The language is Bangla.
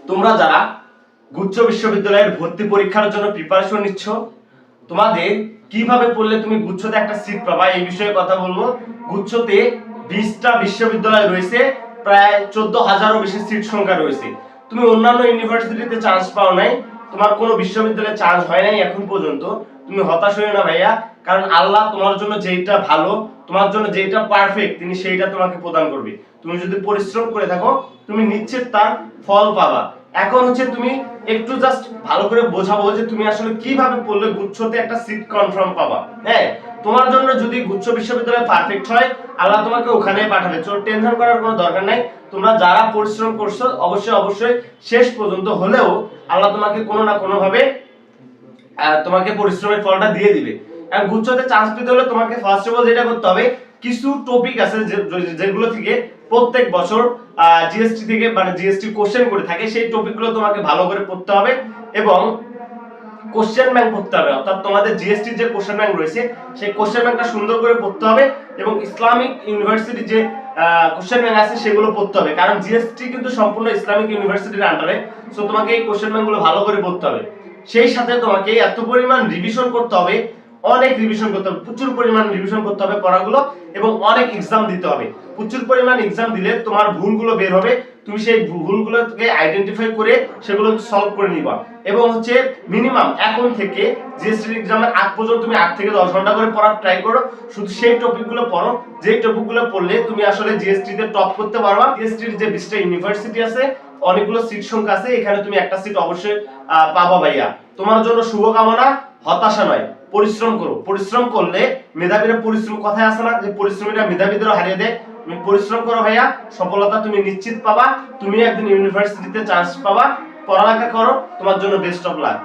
তোমরা যারা গুচ্ছ বিশ্ববিদ্যালয়ের ভর্তি পরীক্ষার জন্য প্রিপারেশন নিচ্ছ, তোমাদের কিভাবে পড়লে তুমি গুচ্ছতে একটা সিট পাবা এই বিষয়ে কথা বলবো। গুচ্ছতে 20টা বিশ্ববিদ্যালয় রয়েছে, প্রায় 14,000-এরও বেশি সিট সংখ্যা রয়েছে। তুমি অন্যান্য ইউনিভার্সিটিতে চান্স পাও নাই, তোমার কোনো বিশ্ববিদ্যালয়ে চান্স হয় নাই এখন পর্যন্ত, তুমি হতাশ হইও না ভাইয়া। কারণ আল্লাহ তোমার জন্য যেটা ভালো, তোমার জন্য যেটা পারফেক্ট, তিনি সেইটা তোমাকে প্রদান করবে। তুমি যদি পরিশ্রম করে থাকো, তুমি নিশ্চিত তার ফল পাবা। এখন হচ্ছে তুমি একটু জাস্ট ভালো করে বোঝাবো যে তুমি আসলে কিভাবে পড়লে গুচ্ছতে একটা সিট কনফার্ম পাবা। হ্যাঁ, তোমার জন্য যদি গুচ্ছ বিশ্ববিদ্যালয় পারফেক্ট হয়, আল্লাহ তোমাকে ওখানে পাঠাবে, তো টেনশন করার কোনো দরকার নাই। তোমরা যারা পরিশ্রম করছো অবশ্যই শেষ পর্যন্ত হলেও আল্লাহ তোমাকে কোনো না কোনো ভাবে তোমাকে পরিশ্রমের ফলটা দিয়ে দিবে। আর গুচ্ছতে চান্স পেতে হলে তোমাকে ফার্স্ট অফ অল যেটা করতে হবে, কিছু টপিক আছে যেগুলো থেকে প্রত্যেক বছর জিএসটি থেকে মানে জিএসটি কোশ্চেন করে থাকে, সেই টপিকগুলো তোমাকে ভালো করে পড়তে হবে এবং কোশ্চেন ব্যাংক পড়তে হবে। অর্থাৎ তোমাদের জিএসটি যে কোশ্চেন ব্যাংক রয়েছে সেই কোশ্চেন ব্যাংকটা সুন্দর করে পড়তে হবে এবং ইসলামিক ইউনিভার্সিটি যে কোশ্চেন ব্যাংক আছে সেগুলো পড়তে হবে, কারণ জিএসটি কিন্তু সম্পূর্ণ ইসলামিক ইউনিভার্সিটির আন্ডারে। সো তোমাকে এই কোশ্চেন ব্যাংকগুলো ভালো করে পড়তে হবে। সেই সাথে তোমাকে এত পরিমাণ রিভিশন করতে হবে, অনেক রিভিশন করতে হবে, প্রচুর পরিমাণ রিভিশন করতে হবে পড়াগুলো, এবং অনেক এক্সাম দিতে হবে। প্রচুর পরিমাণ এক্সাম দিলে তোমার ভুলগুলো বের হবে, তুমি সেই ভুলগুলোকে আইডেন্টিফাই করে সেগুলো সলভ করে নিবা। এবং হচ্ছে মিনিমাম এখন থেকে জিএসটি এক্সামের আগ পর্যন্ত তুমি 8 থেকে 10 ঘন্টা করে পড়ার ট্রাই করো। শুধু সেই টপিকগুলো পড়ো যেই টপিকগুলো পড়লে তুমি আসলে জিএসটি তে টপ করতে পারবা। জিএসটির যে 20টা ইউনিভার্সিটি আছে, অনেকগুলো সিট সংখ্যা আছে, এখানে তুমি একটা সিট অবশ্যই পাবা ভাইয়া। তোমার জন্য শুভকামনা, হতাশা নয়, পরিশ্রম করো। পরিশ্রম করলে মেধাবীরা পরিশ্রম, কথায় আছে না যে পরিশ্রমীরা মেধাবীদেরও হারিয়ে দেয়। তুমি পরিশ্রম করো ভাইয়া, সফলতা তুমি নিশ্চিত পাবা। তুমি একদিন ইউনিভার্সিটিতে চান্স পাবা। পড়ালেখা করো, তোমার জন্য বেস্ট অফ লাক।